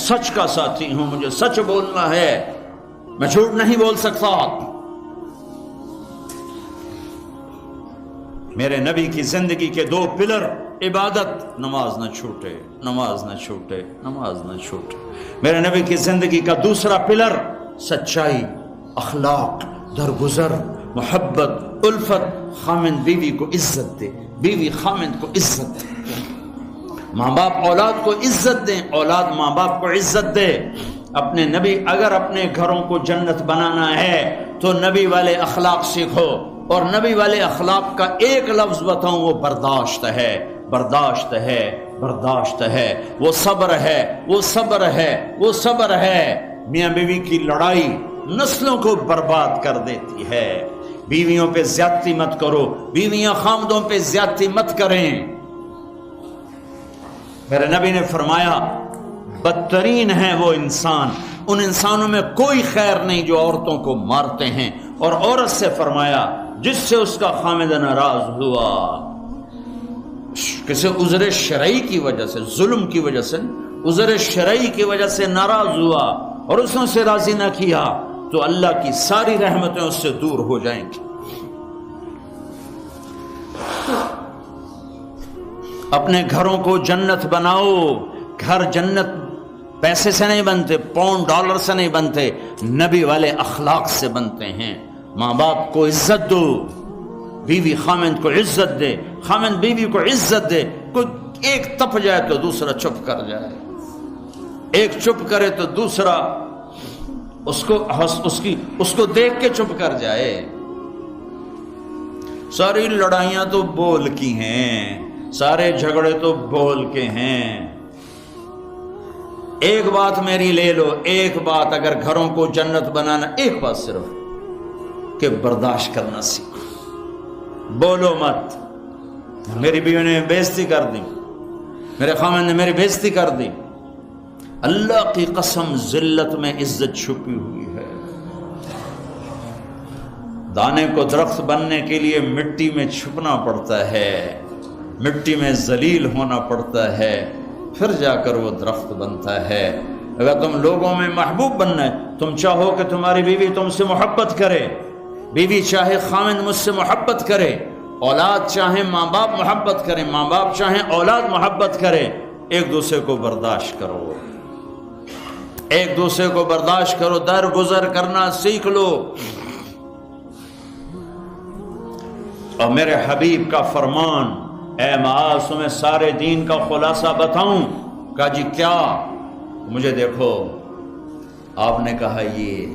سچ کا ساتھی ہوں، مجھے سچ بولنا ہے، میں جھوٹ نہیں بول سکتا۔ میرے نبی کی زندگی کے دو پلر، عبادت، نماز نہ چھوٹے، نماز نہ چھوٹے، نماز نہ چھوٹے۔ میرے نبی کی زندگی کا دوسرا پلر سچائی، اخلاق، درگزر، محبت، الفت، خامند بیوی کو عزت دے، بیوی خامند کو عزت دے، ماں باپ اولاد کو عزت دیں، اولاد ماں باپ کو عزت دے۔ اپنے نبی، اگر اپنے گھروں کو جنت بنانا ہے تو نبی والے اخلاق سیکھو، اور نبی والے اخلاق کا ایک لفظ بتاؤں، وہ برداشت ہے، برداشت ہے، برداشت ہے، وہ صبر ہے، وہ صبر ہے، وہ صبر ہے۔ میاں بیوی کی لڑائی نسلوں کو برباد کر دیتی ہے۔ بیویوں پہ زیادتی مت کرو، بیویاں خامدوں پہ زیادتی مت کریں۔ میرے نبی نے فرمایا بدترین ہے وہ انسان، ان انسانوں میں کوئی خیر نہیں جو عورتوں کو مارتے ہیں، اور عورت سے فرمایا جس سے اس کا خامد ناراض ہوا، کسی عذر شرعی کی وجہ سے، ظلم کی وجہ سے، عذر شرعی کی وجہ سے ناراض ہوا اور اس نے اسے راضی نہ کیا، تو اللہ کی ساری رحمتیں اس سے دور ہو جائیں گی۔ اپنے گھروں کو جنت بناؤ۔ گھر جنت پیسے سے نہیں بنتے، پاؤنڈ ڈالر سے نہیں بنتے، نبی والے اخلاق سے بنتے ہیں۔ ماں باپ کو عزت دو، بیوی خامند کو عزت دے، خامند بیوی کو عزت دے۔ کوئی ایک تپ جائے تو دوسرا چپ کر جائے، ایک چپ کرے تو دوسرا اس کو دیکھ کے چپ کر جائے۔ ساری لڑائیاں تو بول کی ہیں، سارے جھگڑے تو بول کے ہیں۔ ایک بات میری لے لو، ایک بات اگر گھروں کو جنت بنانا، ایک بات صرف کہ برداشت کرنا سیکھو، بولو مت۔ میری بیوی نے بےعزتی کر دی، میرے خامن نے میری بےعزتی کر دی، اللہ کی قسم ذلت میں عزت چھپی ہوئی ہے۔ دانے کو درخت بننے کے لیے مٹی میں چھپنا پڑتا ہے، مٹی میں ذلیل ہونا پڑتا ہے، پھر جا کر وہ درخت بنتا ہے۔ اگر تم لوگوں میں محبوب بننا ہے، تم چاہو کہ تمہاری بیوی تم سے محبت کرے، بیوی چاہے خامند مجھ سے محبت کرے، اولاد چاہے ماں باپ محبت کرے، ماں باپ چاہے اولاد محبت کرے، ایک دوسرے کو برداشت کرو، ایک دوسرے کو برداشت کرو، درگزر کرنا سیکھ لو۔ اور میرے حبیب کا فرمان، اے معاذ تمہیں سارے دین کا خلاصہ بتاؤں؟ کہا جی کیا؟ مجھے دیکھو، آپ نے کہا یہ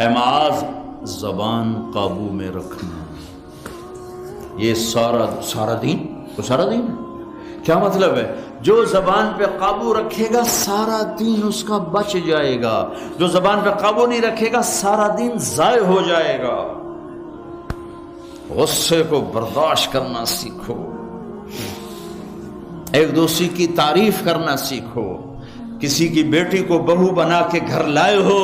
اے معاذ زبان قابو میں رکھنا، یہ سارا دین، وہ سارا دین کیا مطلب ہے؟ جو زبان پہ قابو رکھے گا سارا دین اس کا بچ جائے گا، جو زبان پہ قابو نہیں رکھے گا سارا دین ضائع ہو جائے گا۔ غصے کو برداشت کرنا سیکھو، ایک دوسرے کی تعریف کرنا سیکھو۔ کسی کی بیٹی کو بہو بنا کے گھر لائے ہو،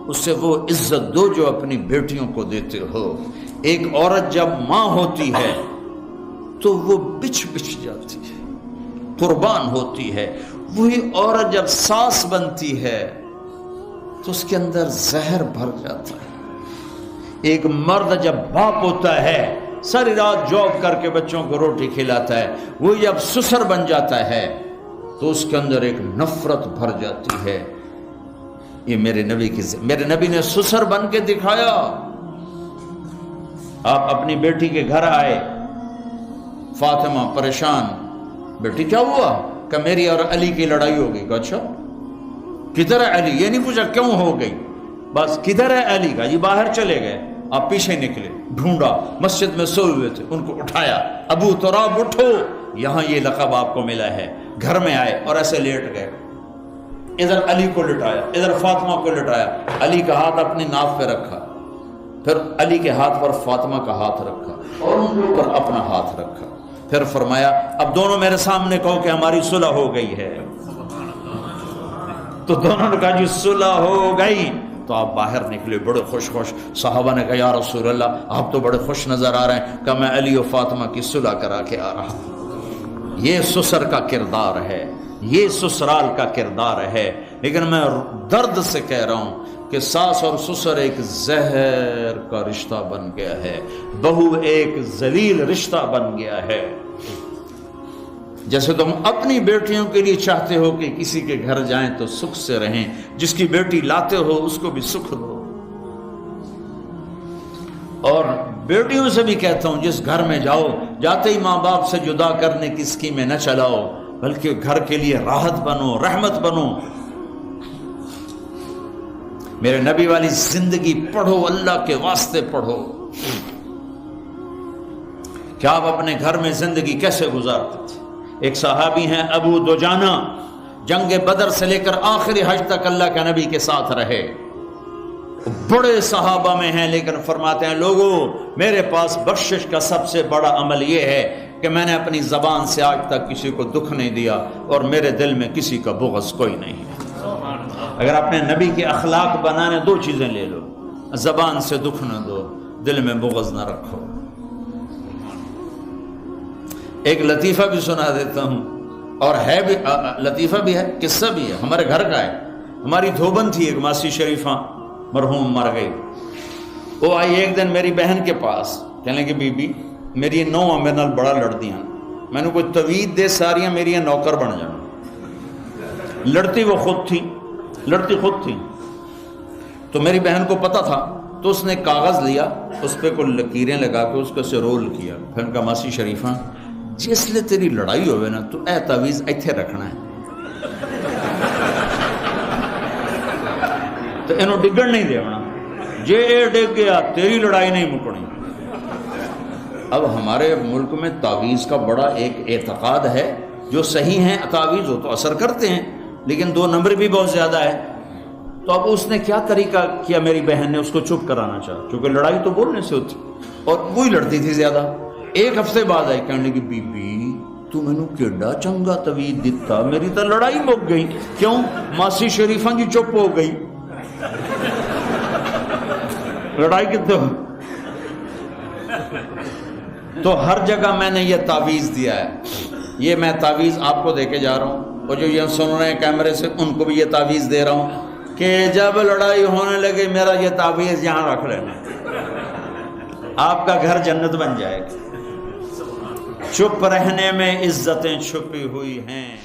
اس سے وہ عزت دو جو اپنی بیٹیوں کو دیتے ہو۔ ایک عورت جب ماں ہوتی ہے تو وہ بچ جاتی ہے، قربان ہوتی ہے۔ وہی عورت جب ساس بنتی ہے تو اس کے اندر زہر بھر جاتا ہے۔ ایک مرد جب باپ ہوتا ہے، ساری رات جاب کر کے بچوں کو روٹی کھلاتا ہے، وہ جب سسر بن جاتا ہے تو اس کے اندر ایک نفرت بھر جاتی ہے۔ یہ میرے نبی نے سسر بن کے دکھایا۔ آپ اپنی بیٹی کے گھر آئے، فاطمہ پریشان، بیٹی کیا ہوا؟ کہ میری اور علی کی لڑائی ہو گئی۔ اچھا کدھر ہے علی؟ یہ نہیں پوچھا کیوں ہو گئی، بس کدھر ہے علی؟ کا یہ باہر چلے گئے۔ آپ پیچھے نکلے، ڈھونڈا، مسجد میں سوئے ہوئے تھے، ان کو اٹھایا، ابو تراب اٹھو، یہاں یہ لقب آپ کو ملا ہے۔ گھر میں آئے اور ایسے لیٹ گئے، ادھر علی کو لٹایا، ادھر فاطمہ کو لٹایا، علی کا ہاتھ اپنی ناف پہ رکھا، پھر علی کے ہاتھ پر فاطمہ کا ہاتھ رکھا اور ان کے اوپر اپنا ہاتھ رکھا، پھر فرمایا اب دونوں میرے سامنے کہو کہ ہماری صلح ہو گئی ہے۔ تو دونوں نے کہا جی صلح ہو گئی۔ تو آپ باہر نکلے بڑے خوش خوش. صحابہ نے کہا یا رسول اللہ آپ تو بڑے خوش نظر آ رہے ہیں. کہ میں علی و فاطمہ کی صلح کرا کے آ رہا ہوں. یہ سسر کا کردار ہے, یہ سسرال کا کردار ہے. لیکن میں درد سے کہہ رہا ہوں کہ ساس اور سسر ایک زہر کا رشتہ بن گیا ہے, بہو ایک ذلیل رشتہ بن گیا ہے. جیسے تم اپنی بیٹیوں کے لیے چاہتے ہو کہ کسی کے گھر جائیں تو سکھ سے رہیں, جس کی بیٹی لاتے ہو اس کو بھی سکھ دو. اور بیٹیوں سے بھی کہتا ہوں جس گھر میں جاؤ جاتے ہی ماں باپ سے جدا کرنے کی اسکیمیں نہ چلاؤ, بلکہ گھر کے لیے راحت بنو, رحمت بنو. میرے نبی والی زندگی پڑھو, اللہ کے واسطے پڑھو کہ آپ اپنے گھر میں زندگی کیسے گزارتے تھے. ایک صحابی ہیں ابو دجانہ, جنگ بدر سے لے کر آخری حج تک اللہ کے نبی کے ساتھ رہے. بڑے صحابہ میں ہیں لیکن فرماتے ہیں لوگوں میرے پاس بخشش کا سب سے بڑا عمل یہ ہے کہ میں نے اپنی زبان سے آج تک کسی کو دکھ نہیں دیا اور میرے دل میں کسی کا بغض کوئی نہیں ہے. اگر اپنے نبی کے اخلاق بنانے دو چیزیں لے لو, زبان سے دکھ نہ دو, دل میں بغض نہ رکھو. ایک لطیفہ بھی سنا دیتا ہوں, اور ہے بھی لطیفہ بھی ہے, قصہ بھی ہے, ہمارے گھر کا ہے. ہماری دھوبن تھی ایک ماسی شریفہ, مرحوم مر گئی. وہ آئی ایک دن میری بہن کے پاس, کہنے کہ بی بی میری نو میرے نال بڑا لڑتی ہیں, میں نے کوئی توید دے ساریاں میری نوکر بن جانا. لڑتی وہ خود تھی, لڑتی خود تھی. تو میری بہن کو پتا تھا تو اس نے کاغذ لیا, اس پہ کوئی لکیریں لگا کے اس کو سے رول کیا. پھر کہا ماسی شریفہ جس لئے تیری لڑائی ہوئے نا تو اے تعویذ ایتھے رکھنا ہے, تو انہوں ڈگن نہیں دیونا, جے اے ڈگ گیا تیری لڑائی نہیں مکڑی. اب ہمارے ملک میں تعویذ کا بڑا ایک اعتقاد ہے, جو صحیح ہیں تعویذ ہو تو اثر کرتے ہیں, لیکن 2 نمبر بھی بہت زیادہ ہے. تو اب اس نے کیا طریقہ کیا, میری بہن نے اس کو چپ کرانا چاہا, کیونکہ لڑائی تو بولنے سے ہوتی اور وہی لڑتی تھی زیادہ. ایک ہفتے بعد آئی, کہنے لگی بی بی تو مینوں کیڈا چنگا توید دتا, میری تو لڑائی مک گئی. کیوں؟ ماسی شریفہ جی چپ ہو گئی, لڑائی کتنے ہو. تو ہر جگہ میں نے یہ تعویذ دیا ہے. یہ میں تعویذ آپ کو دے کے جا رہا ہوں, اور جو یہ سن رہے ہیں کیمرے سے ان کو بھی یہ تعویذ دے رہا ہوں کہ جب لڑائی ہونے لگے میرا یہ تعویذ یہاں رکھ لینا, آپ کا گھر جنت بن جائے گا. چپ رہنے میں عزتیں چھپی ہوئی ہیں.